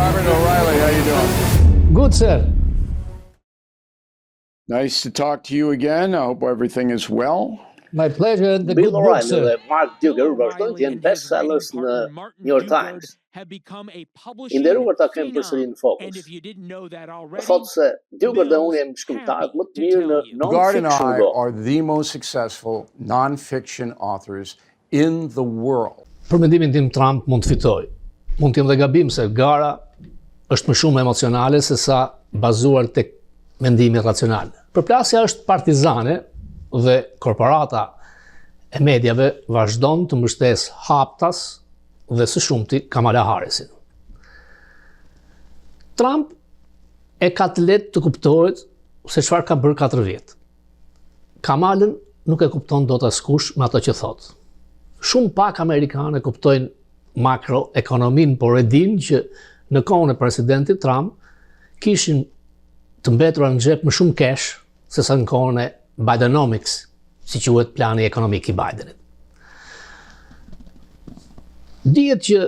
Robert O'Reilly, how you doing? Good, sir. Nice to talk to you again. I hope everything is well. My pleasure. The Bill good book, O'Reilly sir. dhe Mark Duggar vazhdojnë të jenë bestsellers në New York Times. I nderuar ta kem përsëri në Fokus. Thotë se Duggar dhe unë jemi shkrimtarët më të mirë në Dugard and non-fiction I book. are the most successful non-fiction authors in the world. Për mendimin tim Trump mund të fitojë. Mund të jenë dhe gabim se gara është më shumë emocionale se sa bazuar tek mendimi racional. Përplasja është partizane dhe korporata e medjave vazhdon të mbështes haptas dhe së shumti Kamala Harrisin. Trump e ka të lehtë të kuptohet se çfarë ka bërë 4 vjet. Kamalën nuk e kupton dot askush me ato që thot. Shumë pak amerikanë kuptojnë makroekonominë, por e dinë që në kohën e presidentit Trump kishin të mbetura në xhep më shumë cash se sa në kohën e Bidenomics, si quhet plani ekonomik i Bidenit. Dihet që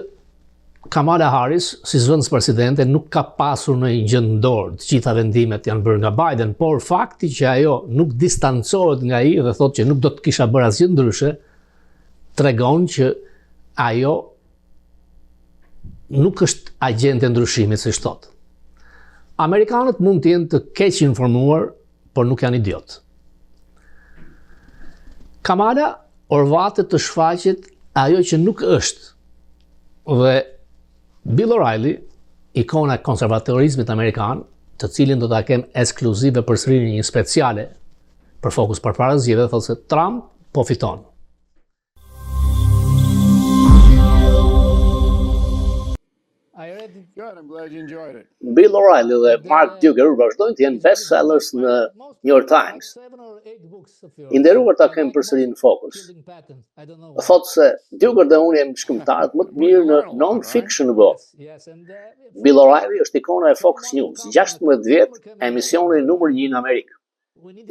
Kamala Harris, si zëvendës presidente, nuk ka pasur në një gjë dorë, të gjitha vendimet janë bërë nga Biden, por fakti që ajo nuk distancohet nga ai dhe thotë që nuk do të kisha bërë asgjë ndryshe, tregon që ajo nuk është agjente e ndryshimit, siç thotë. Amerikanët mund të jenë të keq informuar, por nuk janë idiot. Kamala orvatet të shfaqet ajo që nuk është. Dhe Bill O'Reilly, ikona e konservatorizmit amerikan, të cilin do ta kem ekskluzive përsëri në një speciale për Fokus përpara zgjedhjeve, thotë se Trump po fiton. Good, I'm glad you enjoyed it. Bill O'Reilly dhe Mark Duggar vazhdojnë të jenë bestsellers në New York Times. I nderuar ta kem përsëri në Fokus. Thotë se Duggar dhe unë jemi shkrimtarët më të mirë në non-fiction book. Bill O'Reilly është ikona e Fox News, 16 vjet emisioni numër 1 në Amerikë.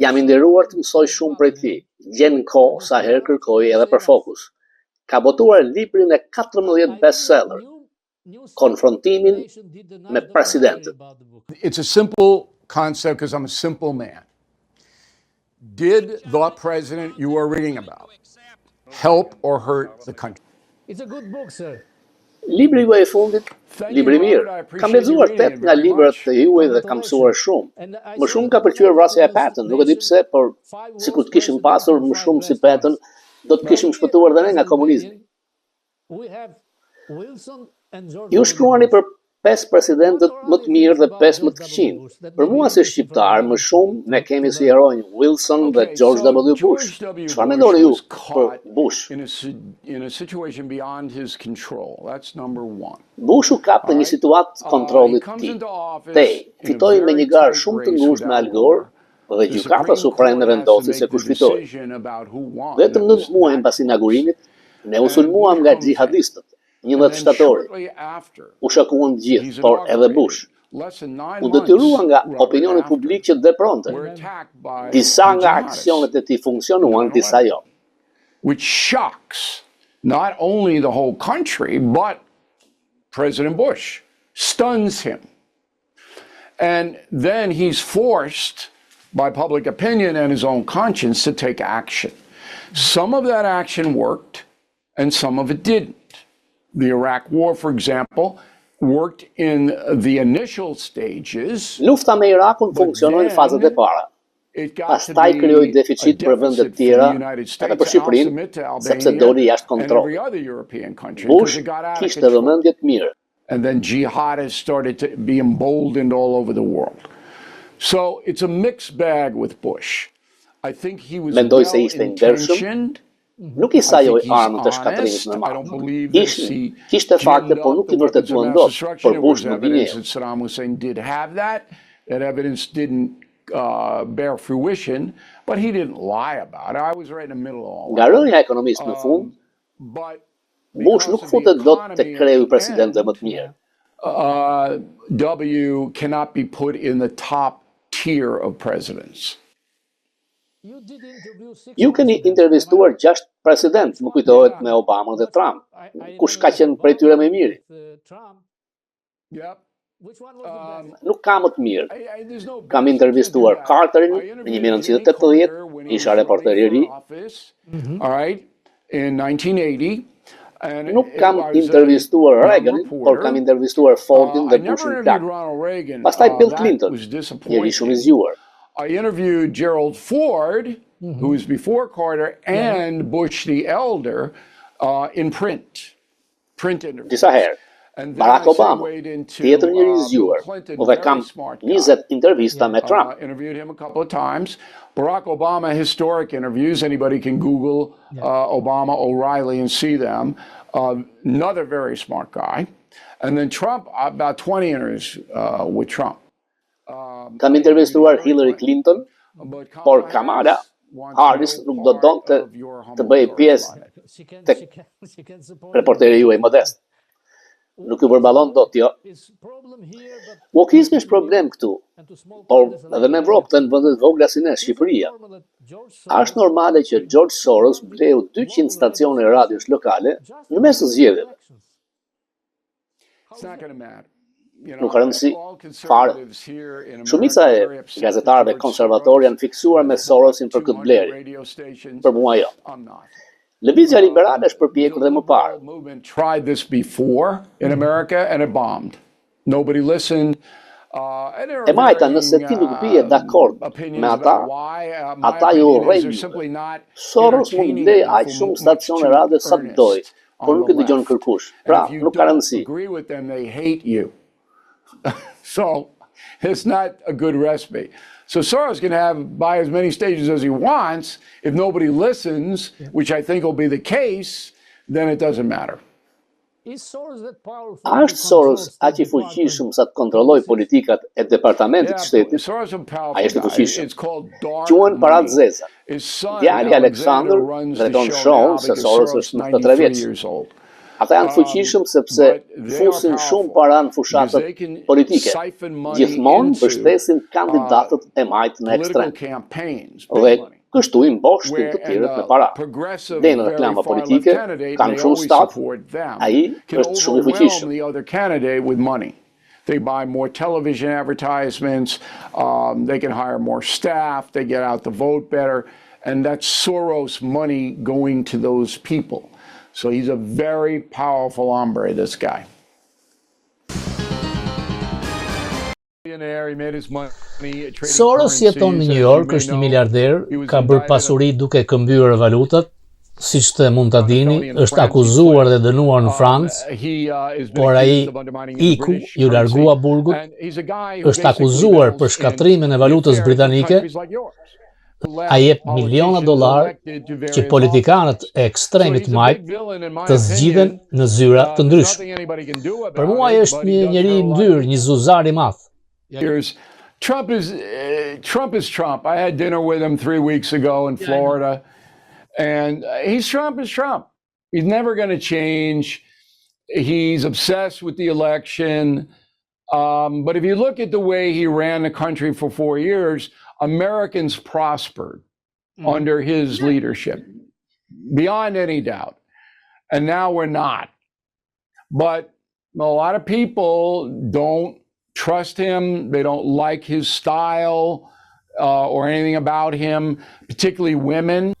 Jam i nderuar të mësoj shumë prej tij. Gjen kohë sa herë kërkoj edhe për Fokus. Ka botuar librin e 14 bestseller. Konfrontimin me presidentin. It's a simple concept because I'm a simple man. Did the president you are reading about help or hurt the country? It's a good book, sir. Libri juaj i fundit, libri mirë. Kam lexuar 8 nga librat e juaj dhe kam mësuar shumë. Më shumë ka pëlqyer vrasja e Patton, nuk e di pse, por sikur të kishim pasur më shumë si Patton, do të kishim shpëtuar dhe ne nga komunizmi. Ju shkruani për 5 presidentët më të mirë dhe 5 më të këqij. Për mua si shqiptar, më shumë ne kemi si heronj Wilson dhe George W. Bush. Çfarë mendoni ju për Bush? In a situation beyond his control. That's number 1. Bush u kap në një situatë kontrollit të tij. Fitoi me një garë shumë të ngushtë me Al Gore dhe gjykata supreme vendosi se kush fitoi. Vetëm 9 muaj pas inaugurimit, ne u sulmuam nga xhihadistët. 11 shtatori. U shokuan të gjithë, por edhe Bush. U detyrua nga opinioni publik që të vepronte. Disa nga aksionet e tij funksionuan, disa jo. Which shocks not only the whole country, but President Bush. Stuns him. And then he's forced by public opinion and his own conscience to take action. Some of that action worked, and some of it didn't. The Iraq War, for example, worked in the initial stages. Lufta me Irakun funksionoi në fazat e para. Pastaj krijoi deficit për vendet tjera, edhe për Shqipërinë, sepse doli jashtë kontrollit. Bush kishte vëmendje të mirë. And then jihadists started to be emboldened all over the world. So it's a mixed bag with Bush. I think he was well-intentioned. Nuk I sajoj armët e shkatrimit në Malë. Kishte fakte, por nuk I vërtetuan dot, por Bush nuk I njeh. Saddam Hussein did have that. That evidence didn't bear fruition, but he didn't lie about it. I was right in the middle of all Nga rënja ekonomisë në fund, Bush nuk futet dot te kreu I presidentëve më të mirë. W cannot be put in the top tier of presidents. Ju keni intervistuar 6 president, më kujtohet me Obama dhe Trump. Kush ka qenë prej tyre më I miri? Nuk ka më të mirë. There's no Kam best intervistuar you can't do that. Carterin I në interviewed 1980, Jimmy Carter when he isha was reporter i running ri. for office, all right, in 1980. And Nuk kam I was intervistuar a young Reaganin, por kam reporter. intervistuar Fordin I dhe never Bushin interviewed plak. Ronald Reagan. Pastaj Bill That Clinton, was njeri shumë i disappointing. zgjuar. I interviewed Gerald Ford, who was before Carter, and Bush the elder in print interviews. Disa herë. And then Barack I Obama, segued into tjetër njeri i Bill zgjuar. Clinton, Dhe kam very smart guy. 20 intervista me Trump. Interviewed him a couple of times. Barack Obama historic interviews. Anybody can Google Obama O'Reilly and see them. Another very smart guy. And then Trump, about 20 interviews with Trump. Kam intervistuar Hillary Clinton, por Kamala Harris nuk do donte të bëjë pjesë tek reporteri juaj modest. Nuk ju përballon dot jo. Wokizmi është problem këtu, por edhe në Evropë dhe në vendet vogla si ne, Shqipëria. Është normale që George Soros bleu 200 stacione radiosh lokale në mes të zgjedhjeve. It's not going to matter. Nuk ka rëndësi fare. Shumica e gazetarëve konservatorë janë fiksuar me Sorosin për këtë blerje. Për mua jo. Lëvizja liberale është përpjekur dhe më parë. Movement tried this before in America and it bombed. Nobody listened. E majta, nëse ti nuk bie dakord me ata ju urrejnë. Soros mund blej aq shumë stacione radio sa të dojë, por nuk i dëgjon kërkush. Pra, nuk ka rëndësi. Agree with them, they hate you. So it's not a good recipe. So Soros can buy as many stages as he wants. If nobody listens, which I think will be the case, then it doesn't matter. A është Soros aq i fuqishëm sa të kontrollojë politikat e departamentit të shtetit? Ai është i fuqishëm. Quhen PARATE ZEZA. Djali Alexander drejton shohun se Soros është 93 vjeç. Ata janë fuqishëm sepse fusin shumë para në fushatët politike. Gjithmonë mbështesin kandidatët e majtë në ekstrem. Dhe kështu i mboshtin të tjerët me para. Dhe në reklama politike kanë shumë stat, ai është shumë i fuqishëm. They buy more television advertisements, they can hire more staff, they get out the vote better, and that's Soros money going to those people. So he's a very powerful hombre, this guy. Soros jeton në New York, është një miliarder, ka bërë pasuri duke këmbyer valutat, siç të mund ta dini, është akuzuar dhe dënuar në Francë, por ai iku, ju largua burgut, është akuzuar për shkatrimin e valutës britanike. Ai jep miliona dollar që politikanët e ekstremit majt të zgjidhen në zyra të ndryshme. Për mua ai është një njeri i ndyrë, një zuzar i madh. Trump is Trump. I had dinner with him 3 weeks ago in Florida, and Trump is Trump. He's never going to change. He's obsessed with the election. But if you look at the way he ran the country for 4 years, Americans prospered under his leadership, beyond any doubt. And now we're not. But a lot of people don't trust him. They don't like his style or anything about him, particularly women.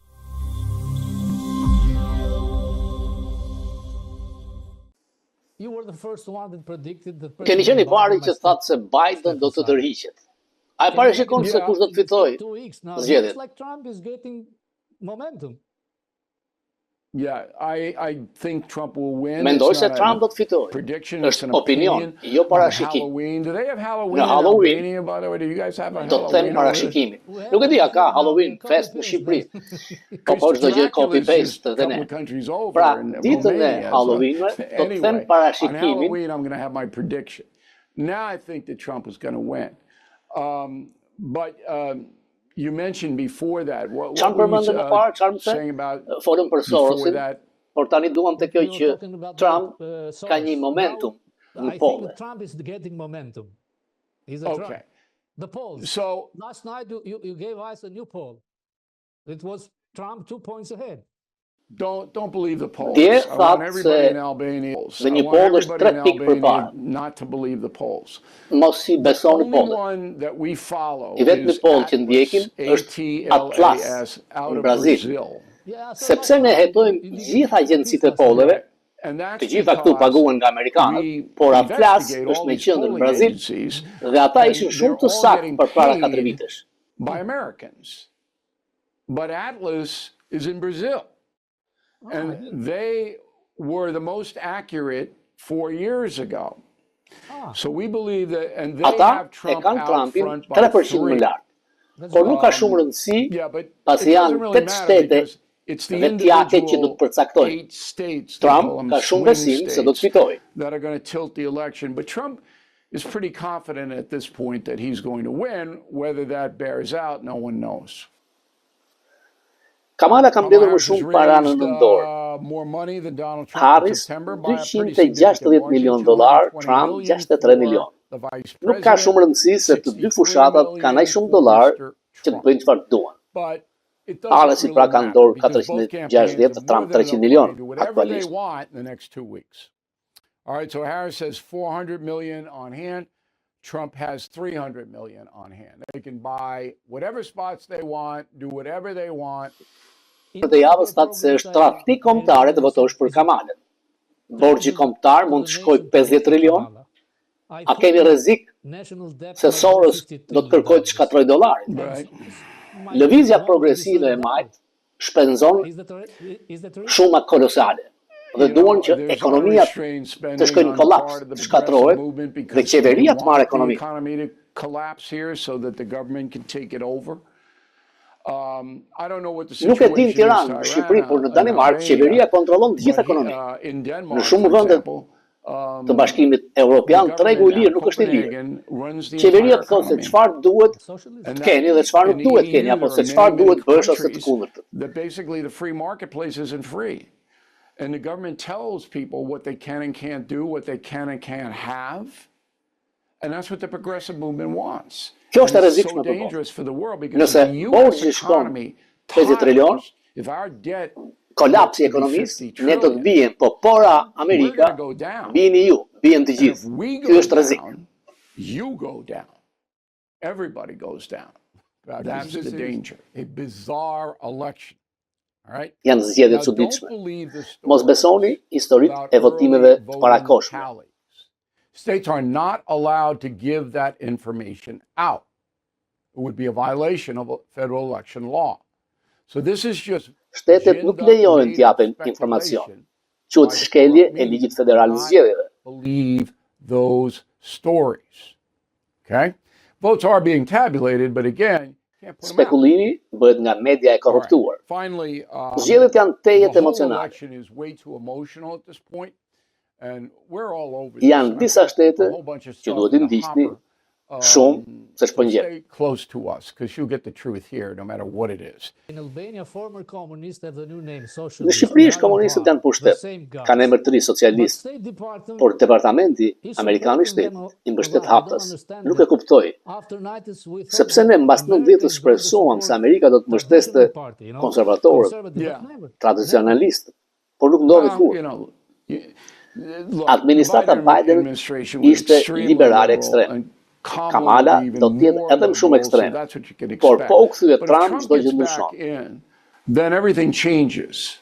Keni qenë i pari që thatë se Biden do të tërhiqet. Ai parashikon se kush do të fitojë zgjedhjet. Yeah, I think Trump will win. Mendoj se Trump do të fitojë. Është opinion, jo parashikim. Në Halloween, do të them parashikimin. Nuk e di a ka Halloween fest në Shqipëri. Po çdo gjë copy paste edhe ne. Pra, ditën e Halloween-ve do të them parashikimin. Halloween I'm going to have my prediction. Now I think that Trump is going to win. But you mentioned before that. What were you saying about folën për Sorosin, por tani duam të kjo që Trump ka një momentum në polle. Trump is getting momentum. Okay. The polls. So last night you gave us a new poll. It was Trump 2 points ahead. Don't believe the polls. Dje I want thatë everybody se in Albania. dhe një I want poll është everybody 3 in pikë përpara. Albania not to believe the polls. Mos i The besoni only pollet. one that we follow I vetmi is poll që ndjekim Atlas, është Atlas ATLAS, out në of Brazil. Brazil. Sepse ne hetojmë gjithë agjencitë e polleve, And that's të gjitha këtu because paguhen nga amerikanët, por Atlas investigate është all në these qendër në polling Brazil agencies, dhe ata and ishin they're shumë të all saktë getting përpara 4 paid vitesh. by Americans. But Atlas is in Brazil. And they were the most accurate 4 years ago. So we believe that, and they Ata have e Trump kanë out Trumpin front by 3% më 3. lart. Por nuk ka shumë rëndësi, Yeah, but pasi it janë doesn't really 8 matter shtete because it's the dhe tjake që do të individual përcaktojnë. 8 states, they call Trump them ka shumë swing besim se do të states, fitojë. that are going to tilt the election. But Trump is pretty confident at this point that he's going to win. Whether that bears out, no one knows. KAMLA ka mbledhur më Harris has shumë para në raised, nëndor. more money than Donald Trump in Harris September by a pretty significant $260 margin, milion, 220 Trump million 63 for milion. the vice Nuk ka shumë president, rëndësi se të dy 63 fushatat kanë aq million shumë for dollar Mr. që të Trump. bëjnë çfarë duan. But it Harris doesn't i pra really ka matter ndorë because both 460, campaigns have Trump more than 300 enough milion money to do whatever they aktualisht. want in the next 2 weeks. All right, so Harris has 400 million on hand. Trump has 300 million on hand. They can buy whatever spots they want, do whatever they want. Për të javës thatë se është tradhti kombëtare të votosh për KAMLA. Borxhi kombëtar mund të shkojë 50 trilion. A kemi rrezik se SOROS do të kërkojë të shkatrojë dollarin? Right. Lëvizja progresive e majt shpenzon shuma kolosale dhe duan që ekonomia të shkojnë në kollaps, të shkatrohet dhe qeveria të marrë ekonomi. To collapse here so that the government can take it over. I don't know what the Nuk e situation din is Tiranë, në Shqipëri, por në Danimark qeveria kontrollon të gjithë ekonominë. Në shumë vende të Bashkimit Evropian tregu i lirë nuk është i lirë. Qeveria të thotë se çfarë duhet të keni dhe çfarë nuk duhet keni, apo se çfarë duhet bësh ose të kundërtën. That basically the free marketplace isn't free. And the government tells people what they can and can't do, what they can and can't have. And that's what the progressive movement wants. Kjo është e And it's rrezikshme so për dangerous for the world because Nëse if the US borxhi shkon economy 50 trilion, totters, if our debt kolapsi i gets to be ekonomisë, 50 ne do të trillion, bien, po pora we're Amerika, going to go down. bijeni ju, bien të And if gjithë. we Ky go është rrezik. down, you go down. Everybody goes down. That's the danger. A bizarre election. All right? Janë zgjedhje Now, të don't çuditshme. believe the Mos besoni stories historitë about e votimeve early të voting parakohshme. tallies. States are not allowed to give that information out. It would be a violation of a federal election law. So this is just Shtetet nuk lejohen të japen informacion. Quhet shkelje e ligjit federal të zgjedhjeve. Believe those stories. Okay? Votes are being tabulated, but again, can't put them out. Spekulimi bëhet nga media e korruptuar. Finally, Zgjedhjet janë the tejet whole emocionale. election is way too emotional at this point, and we're all over Janë this. disa shtete A whole bunch of që stuff duhet in i the ndiqni hopper. shumë se So shpëngjet. stay close to us, because you'll get the truth here, no matter what it is. Në Shqipëri komunistët janë pushtet, kanë emër të ri socialist, por departamenti amerikan i shtetit i mbështet haptas. Nuk e kuptoi, sepse ne mbas 90-s shpresuam se Amerika do të mbështeste konservatorët, Yeah. tradicionalistët, por nuk ndodhi You kurrë. know, look, Administrata the Biden administration was ishte extremely liberal liberal, ekstrem. and KAMLA will be even do të jetë more edhe më shumë liberal, so ekstrem. that's what you can Por expect. po u kthye But if Trump, Trump çdo gjë gets ndryshon. back in, then everything changes.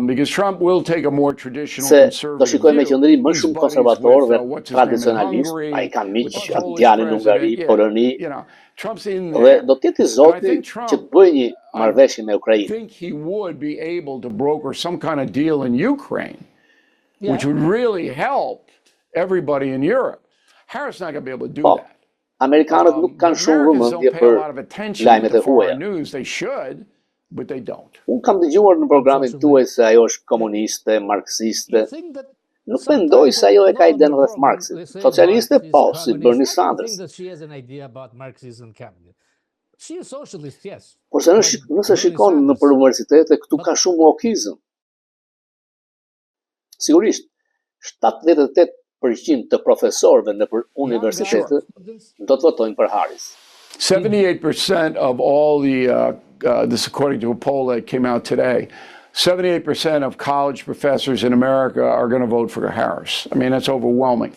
Because Trump will take a more traditional Se do conservative shikojmë me view. qëndrim më He's shumë buddies konservator with, dhe what's his name in tradicionalist, Hungary, ai ka miq with the atë Polish djalin në Ungari, president. Yeah, Poloni, you know, Trump's in dhe there. do të jetë i And I zoti think që të Trump, bëjë një marrëveshje me I Ukrainë. think he would be able to broker some kind of deal in Ukraine, which would really help everybody in Europe. Harris not going to be able to do Po, that. Amerikanët nuk kanë shumë Americans vëmendje don't pay a për lot of attention lajmet to e huaja. foreign news. They should, but they don't. Unë kam dëgjuar në programin tuaj se ajo është komuniste, marksiste. Nuk mendoj se ajo e ka iden rreth Marksit. Socialiste po, si Bernie Sanders. Por se nëse shikon në për universitete, këtu ka shumë wokizëm. Sigurisht, 78% të profesorëve në për universitete do të votojnë për Harris. 78% of all the, this according to a poll that came out today, 78% of college professors in America are going to vote for Harris. I mean, that's overwhelming.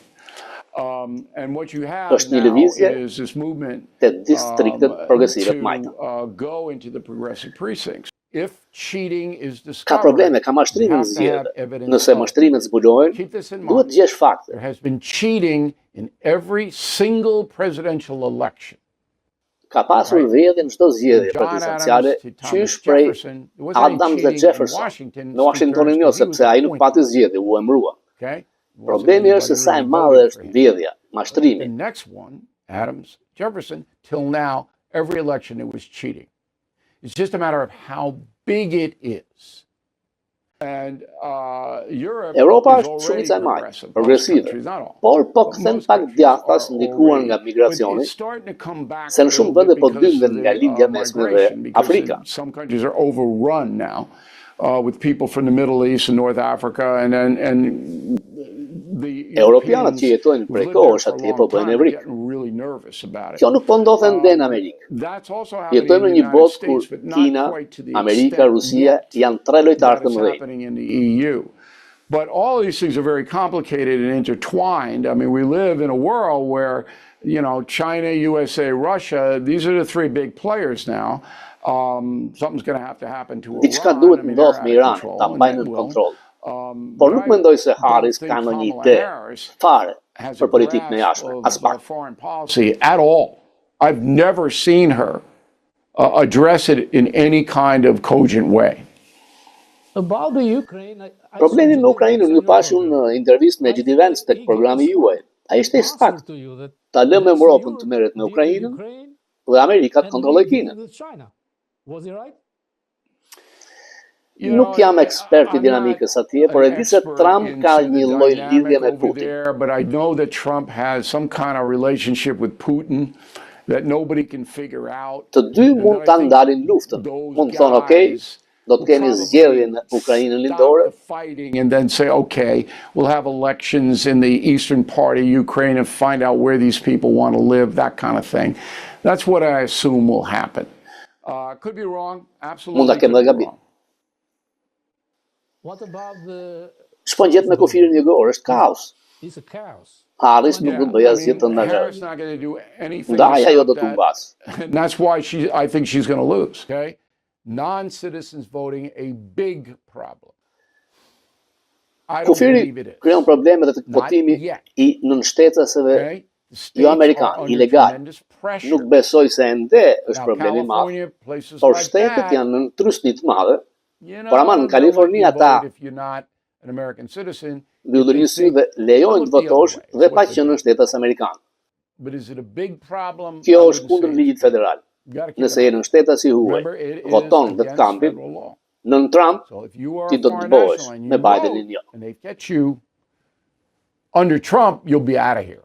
And what you have Është një now lëvizje is this movement të distriktet progresive të majta. to go into the progressive precincts. If cheating is Ka discovered, probleme, ka mashtrime në zgjedhje. Nëse mashtrimet zbulohen, keep this in duhet mind. gjesh fakte. There has been cheating in every single presidential election. Ka pasur vjedhje në çdo zgjedhje John presidenciale, Adams to Thomas qysh prej Jefferson, there wasn't any Adams dhe cheating in Jefferson Washington, në Washingtonin jo, because he was sepse ai nuk appointed. pati zgjedhje, u emërua. Okay? Problemi është se sa e madhe është vjedhja, The mashtrimi. next one, Adams, Jefferson, till now, every election it was cheating. It's just a matter of how big it is. And Europe Europa is është already shumica e majtë, progressive. Most progresive. countries, not all. Por po But kthen most pak countries djathtas are ndikuar already- nga but migracioni, it's starting to come back se në a shumë little vende bit po because dyngen of nga the, lindja mesme dhe migration, because Afrika. some countries are overrun now with people from the Middle East and North Africa, and the Europianët që jetojnë who've prej lived kohësh there for a atje long po bëjnë time are evrik. getting really nervous about it. Kjo nuk po ndodhen ende në Amerikë. That's also happening Jetojmë në in një the United botë kur States, but not Kina, quite to the Amerika, extent Rusia yet janë tre lojtarë that të is mëdhenj. happening in the EU. But all these things are very complicated and intertwined. I mean, we live in a world where, you know, China, USA, Russia, these are the three big players now. Something's going to happen to Diçka Iran. duhet I mean, ndodh they're me out of Iranin, control, ta and mbajnë they në will. kontroll. But Por nuk I mendoj se don't Harris think ka ndonjë Kamala ide Harris fare has a për politikën e grasp jashtme, of as pak. foreign policy at all. I've never seen her address it in any kind of cogent way. About the Ukraine, Problemi me Ukrainën ju pash unë në intervistën e Gjidi Vance tek programi juaj. Ai ishte i sakt. Ta lëmë Europën të merret me Ukrainën dhe Amerika të kontrolloj Kinën. Nuk jam ekspert I dinamikës atje, por e di se Trump ka një lloj lidhje me Putin. But I know that Trump has some kind of relationship with Putin that nobody can figure out. Të dy mund ta ndalin luftën. Mund të thonë, "Okay, do të keni zgjedhje në Ukrainën lindore." Fighting and then say, okay, we'll have elections in the eastern part of Ukraine and find out where these people want to live, that kind of thing. That's what I assume will happen. Could be wrong, absolutely. Mund ta kem dhe gabim. What about the Shpëngjet me kufirin JUGOR është kaos. It's a chaos. Harris nuk do të bëjë asgjë të Harris ndajshëm. not going to do anything. Ndaja to ajo stop do të that. humbas. And that's why I think she's going to lose. Okay, non-citizens voting a big problem. I don't Kufiri believe it is. krijon probleme dhe të Not votimi yet. I nënshtetësve Okay, the states jo amerikan, are under ilegal. tremendous pressure. Nuk besoj se ende është Now, problemi i madh. California, places Por like shtetet that, janë në trusni të madhe. you know, por ama në they'll Kaliforni let you ata vote if you're not an American citizen. mbyllin sy dhe lejojnë të votosh dhe pa qenë në shtetës amerikan. But is it a big problem? Kjo I është wouldn't kundër say ligjit it's big. federal. You gotta keep Nëse it je në shtetës I huaj, Remember, it is voton dhe të against kampin, federal law. nën Trump So if you are ti a do të foreign bëhesh national and me you Bidenin vote, jo. and they get you under Trump, you'll be out of here.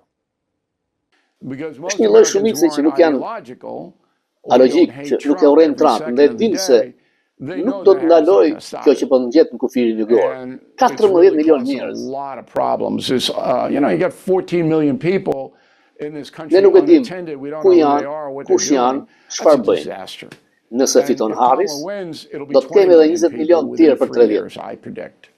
Because most Është një lloj Americans shumice who që aren't nuk janë ideological or alogjik, don't hate që nuk e Trump urrejnë every Trump second dhe of the dinë se day, they know nuk do that të Harris ndaloj is gonna stop kjo it. që po nxjet në kufirin JUGOR. And it's 14 really milion causing njerëz. a lot of problems. It's, you know, you got 14 million people in this country Ne nuk e dim unattended. We don't ku know who janë, they are, what they're kush janë, doing. That's çfarë a bëjnë. disaster. Nëse fiton And if Harris, Kamala wins, it'll be do të 20 kemi edhe million 20 people milion within tjerë për 3 3 vjet. years, I predict.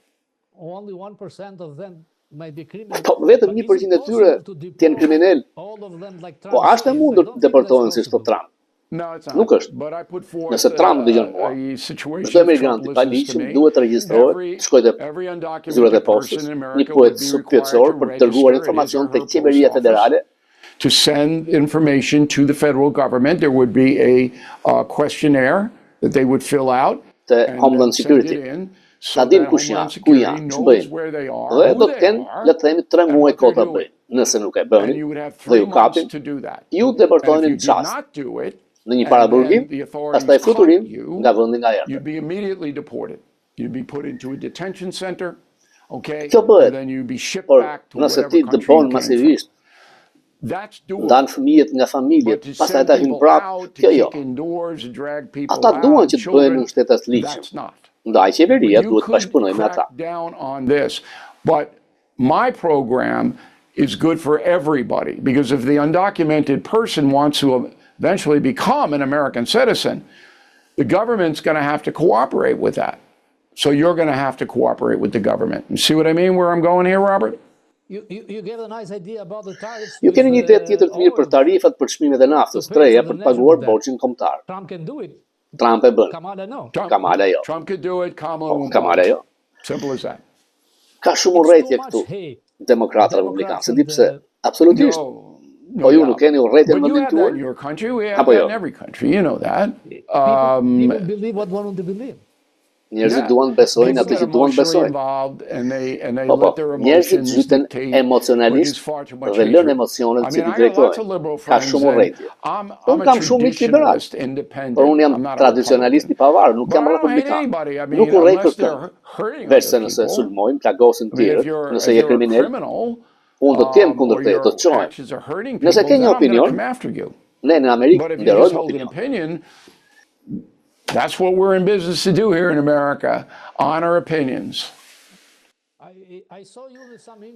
Only 1% of them may be criminal. Po vetëm 1% e tyre të jenë kriminal. All of them like Po Trump. është e mundur të deportohen si çdo Trump. No, it's not. Nuk është. But I put forth Nëse Trump dëgjon mua, a situation çdo if emigrant Trump I listens to paligjshëm me. duhet të regjistrojë, të shkojë te Every zyrat e undocumented postës, person in një America punë would be subpjetësor required për to të dërguar register informacion at his or tek her qeveria post office federale. to send information to the federal government. There would be a questionnaire that they would fill out Te and Homeland then send it Security. in, Ta so dim that kush Homeland janë, ku Security janë, knows ç'bëjnë. where they are, Dhe who do të they kenë, are, le të themi 3 and muaj what kohë they're ta doing. bëjnë. Nëse nuk e And bëni you would have dhe 3 ju months kapin, to do that. ju And deportoheni if you në did çast not do it, në një and paraburgim, then the pastaj authorities futurim caught you, nga vendi nga erdhët. you'd be immediately deported. You'd be put into a detention center, okay? Kjo bëhet, And then you'd be shipped por back to nëse whatever ti country dëbon you came from. masivisht, That's doable. ndan fëmijët nga familjet, But to pastaj send ata hyn people prap, out, to kjo jo. kick indoors, to drag people Ata duan out, që të bëhen në children, shtetet ligjshëm. that's not. Ndaj qeveria You duhet të could bashkëpunojë me ata. crack down on this, but my program is good for everybody, because if the undocumented person wants to eventually become an American citizen, the government's going to have to cooperate with that. So you're going to have to cooperate with the government. You see what I mean, where I'm going here, Robert? You gave a nice idea about the tariffs. Ju keni një ide tjetër të mirë për tarifat për çmimet e naftës treja për të paguar borxhin kombëtar. Trump can do it. Trump e bën. Kamala no. Kamala jo. Trump could do it, Kamala won't. Kamala jo. Simple as that. Ka shumë urrëtie këtu. Demokratë republikanë, se di pse. Absolutisht. Po ju nuk keni urrëtie në But you vendin have that in tuaj? your country. We have Apo that jo? in every country. You know that. People believe what want to believe. Njerëzit duan besojnë atë që duan besojnë. Po, njerëzit zhyten emocionalisht dhe lënë emocionet që t'i drejtojnë. Ka shumë urrëtie. Unë kam shumë miq liberal, por unë jam tradicionalist I pavarur, nuk jam republikan. Nuk urrej për këtë. Veçse nëse sulmojnë, plagosin tjerët, nëse je kriminal, unë do t'jem kundër te, do t'çojmë. Nëse ke një opinion, ne në Amerikë nderojmë opinion. That's what we're in business to do here in America, honor opinions.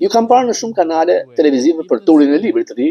Ju kam parë në shumë kanale televizive për turin e librit të ri,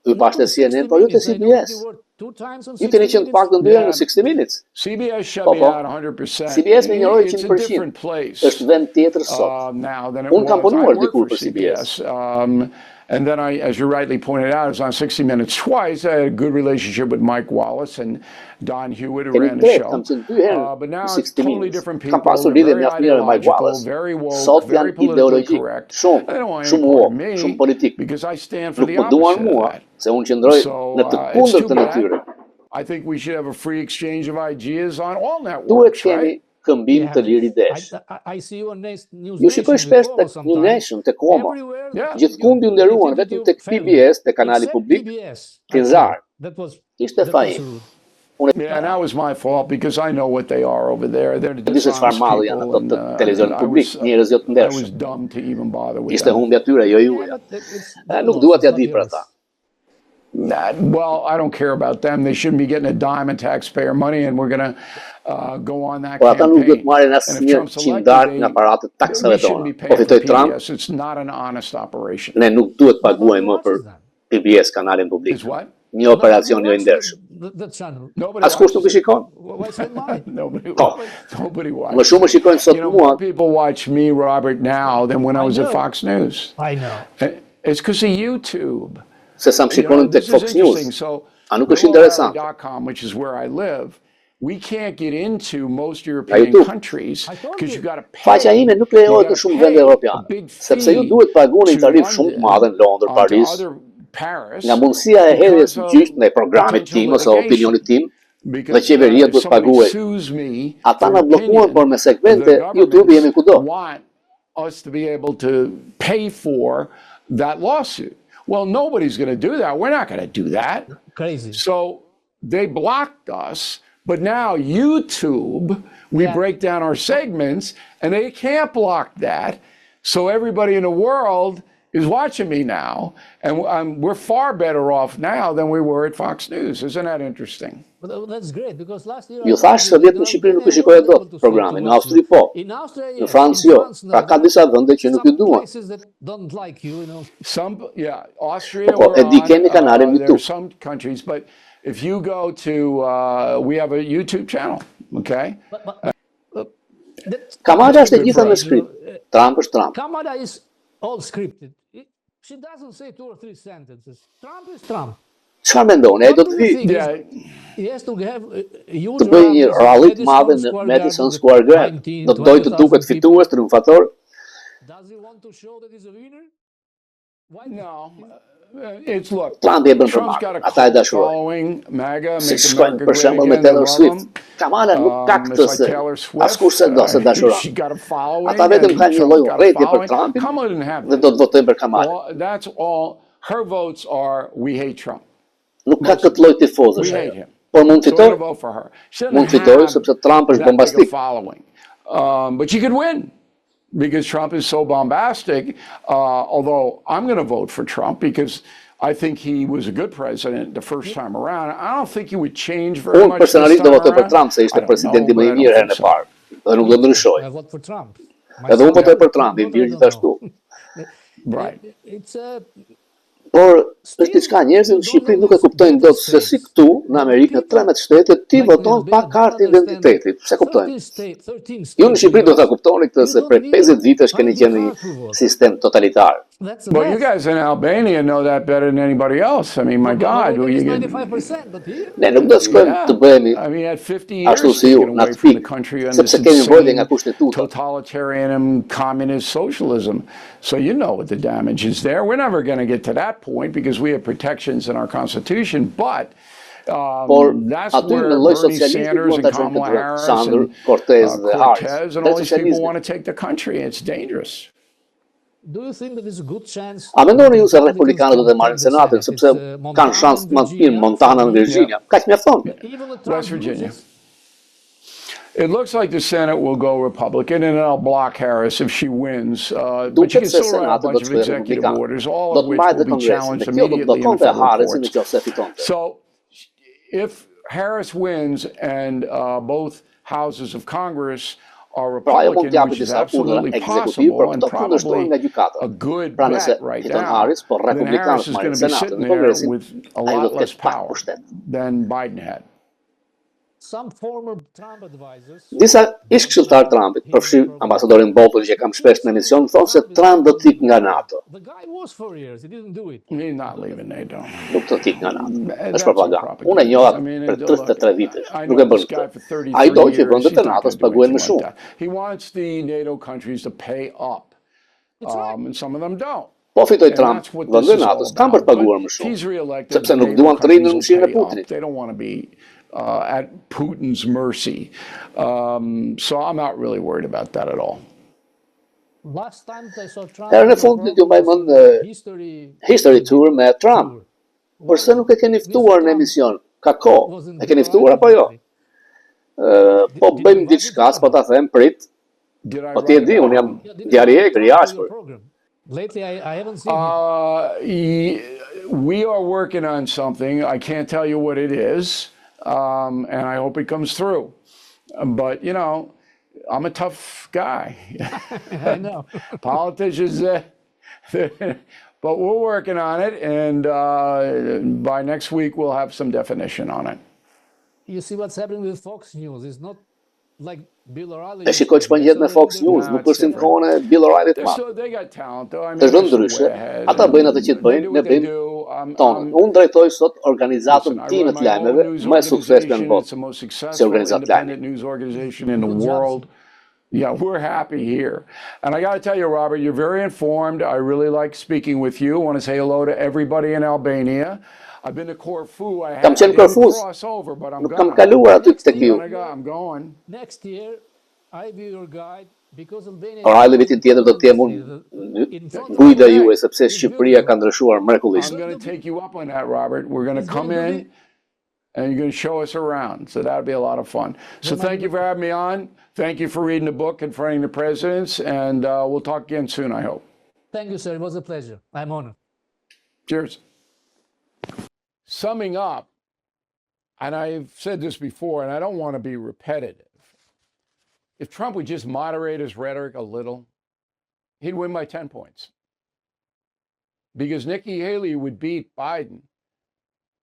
ju pashte CNN, por ju te CBS. Ju keni qenë të paktën 2 herë në 60 Minutes. CBS shut me out 100%. CBS me njëroj It's a 100%. different place Është vend tjetër sot. now than it Unë kam was. I punuar worked dikur for për CBS. And then as you rightly pointed out, I was on 60 Minutes twice. I had a good relationship with Mike Wallace and Don Hewitt, who ran the Keni show. kam qenë 2 herë But now në it's 60 totally Minutes. different people. Kam pasur They're lidhje very mjaft mirë me Mike ideological, Wallace. very woke, Sot very janë politically ideologjik, correct. shumë, They don't want any shumë part of woke, me shumë politik. because I stand for Nuk the më duan opposite of mua, that. se unë qëndroj në të It's kundërt too të natyre. bad. I think we should have a free exchange of ideas on all Duhet networks, kemi right? këmbim të lirë idesh. I see you on News Ju shikoj shpesh tek New Nation, tek KOHA. Gjithkund ju nderuan vetëm tek PBS, tek kanali publik, Tinzar. Ishte fajim. Yeah, and that was my fault because I know what they are over there. They're Di se çfarë dishonest malli janë people, ato të and, televizionit I publik, was- njerëz jo të I was ndershëm. dumb to even bother with Ishte them. humbja tyre, jo juaja. Nuk dua t'ja di për ata. Well, I don't care about them. They shouldn't be getting a dime of taxpayer money, and we're going to go on that Por ata nuk duhet campaign. marrin And if asnjë Trump's qindar elected, nga paratet taksave we shouldn't be tona. paying Po for fitoj Trump, PBS. It's not an honest operation. ne nuk duhet paguajmë më për PBS kanalin publik. Is what? Një operacion jo I ndershëm. The channel. Nobody Askush nuk e shikon. Why say mine? Nobody, Po. nobody Më watches. shumë më shikojnë sot You know, mua. more people watch me, Robert, now than when I was at know. Fox News. I know. It's because of YouTube. Se sa më You know, shikonin tek this is Fox interesting. News. So, A nuk është interesant. GoHa.com, which is where I live, we can't get into most YouTube. European countries because you got to pay. Faqja ime nuk lejohet në shumë vende europiane, sepse ju duhet paguni një tarifë shumë të madhe në Londër, Paris, nga mundësia e hedhjes në gjyq ndaj programit tim ose opinionit tim, dhe qeveria duhet paguaj. Ata na bllokuan, por me segmente YouTube jemi kudo. Want us to be able to pay for that lawsuit. Well, nobody's going to do that. We're not going to do that. Crazy. So they blocked us, but now YouTube, we break down our segments and they can't block that. So everybody in the world is watching me now, and we're far better off now than we were at Fox News. Isn't that interesting? But that's great because last year Ju thash se vjetë në Shqipëri nuk e shikoje dot programin, në Austri po, në Francë jo, pra ka disa vende që nuk I duan. Don't like you, you know. Some, yeah, Austria. Po, e di we're kemi kanalin on, there are YouTube. some countries, but if you go to, we have a YouTube channel, okay? Kamala është e gjitha me skript. Trump është Trump. Kamala is all scripted. She doesn't say 2 or 3 sentences. Trump is Trump. Çfarë mendoni? Ai do të vi Yeah, He has to have të bëjë një rally të madhe në Madison Square Garden. Do të dojë të duket fitues, triumfator. Does he want to show that he's a winner? Why no. It's, look, Trump e bën për Trump's marrë, got a ata e cult dashurojnë. following, MAGA, Si make shkojnë America për great shembull me again, they Taylor love Swift. him. Kamala nuk ka këtë It's se like Taylor Swift. askush se do se dashuron. She got a following. Ata vetëm and kanë një Trump's lloj got a urrëtie për following. Trumpin Kamala didn't have dhe that. do të votojnë për Kamala. That's all. Her votes are, we hate Trump. Nuk ka këtë lloj We tifozësh hate ajo. him. Por mund So we're gonna fitoj, vote for her. She doesn't mund fitoj have sepse Trump është that big a bombastik. following. But she could win because Trump is so bombastic. Although I'm going to vote for Trump because I think he was a good president the first time around. I don't think he would change very Unë much this personalisht do time votoj për around. Trump se I ishte don't presidenti know, më I but I mirë don't herën e think so. parë. Dhe nuk do ndryshoj. I vote for Trump. Edhe unë votoj për Trump, I mirë gjithashtu. Right. It's Por është diçka njerëzit në Shqipëri nuk e kuptojnë dot se si këtu në Amerikë në 13 shtete ti voton pa kartë identitetit. Pse kuptojnë? Ju në Shqipëri do ta kuptoni këtë se prej 50 vitesh keni qenë një sistem totalitar. Well, you guys in Albania know that better than anybody else. I mean, my God, you get... Ne nuk do të shkojmë të bëhemi ashtu si ju, në atë pikë, sepse kemi mbrojtje nga kushtetuta. Totalitarianism, communist socialism. So you know what the damage is there. We're never going to get to that point because we have protections in our Constitution, but that's where Bernie Sanders and Kamala Harris and Cortez and all these people want to take the country. It's dangerous. A mendoni ju se republikanët do të marrin senatin sepse kanë shans më të mirë Montana në Virginia? Kaq mjafton. West Virginia. It looks like the Senate will go Republican and it'll block Harris if she wins. But you can still write a bunch of executive orders, all of which will be challenged immediately in federal courts. So if Harris wins and both houses of Congress are Republican, which is absolutely possible and probably a good bet right now, then Harris is going to be sitting there with a lot less power than Biden had. Disa ish këshilltar Trumpit, përfshi ambasadorin Bolton që kam shpesh në emision, thonë se Trump do të ikë nga NATO. He's not leaving NATO. Nuk do të ikë nga NATO. Është propagandë. Unë e njoha për 33 vite. Nuk e bën këtë. Ai do që vendet e NATO-s paguajnë më shumë. He wants the NATO countries to pay up. And some of them don't. Po fitoj Trump, vendet e NATO-s kanë për të paguar më shumë. Sepse nuk duan të rinë në mëshirën e Putinit. They don't want to be at Putin's mercy. So I'm not really worried about that at all. Herën e fundit ju mbaj mend History Tour me Trump. Përse nuk e keni ftuar në emision? Ka kohë. E keni ftuar apo jo? Po bëjmë diçka, s'po ta them, prit. Po ti e di, unë jam djarëjekër i ashpër. We are working on something. I can't tell you what it is. And I hope it comes through. But, you know, I'm a tough guy. I know. Politicians, but we're working on it, and by next week we'll have some definition on it. You see what's happening with Fox News. It's not like Bill O'Reilly. E shikoj çfarë ndjet me Fox News, nuk është në kohën e Bill O'Reilly të madh. They got talent, though. I mean, Të zhvon ndryshe, ata bëjnë atë që të bëjnë, ne bëjmë tonë. Unë drejtoj sot organizatën time të lajmeve më e suksesshme në botë, si organizatë lajme. News organization in the world. Yeah, we're happy here. And I got to tell you, Robert, you're very informed. I really like speaking with you. I want to say hello to everybody in Albania. I've been to Corfu. Kam qenë Corfu. Nuk kam kaluar aty tek ju. I'm going. Next year, I be your guide because Albania. O'Reilly vitin tjetër do të jem unë guida juaj sepse Shqipëria ka ndryshuar mrekullisht. I'm going to take you up on that, Robert. We're going to come in and you're going to show us around. So that'll be a lot of fun. So thank you for having me on. Thank you for reading the book, Confronting the Presidents, and we'll talk again soon, I hope. Thank you, sir. It was a pleasure. I'm honored. Cheers. Summing up, and I've said this before, and I don't want to be repetitive, if Trump would just moderate his rhetoric a little, he'd win by 10 points. Because Nikki Haley would beat Biden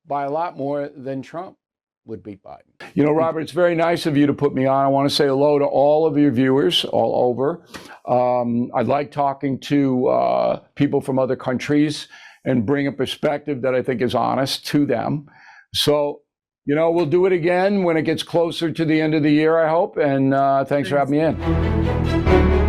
by a lot more than Trump would beat Biden. You know, Robert, it's very nice of you to put me on. I want to say hello to all of your viewers all over. I like talking to people from other countries and bring a perspective that I think is honest to them. So, you know, we'll do it again when it gets closer to the end of the year, I hope. And thanks for having me in.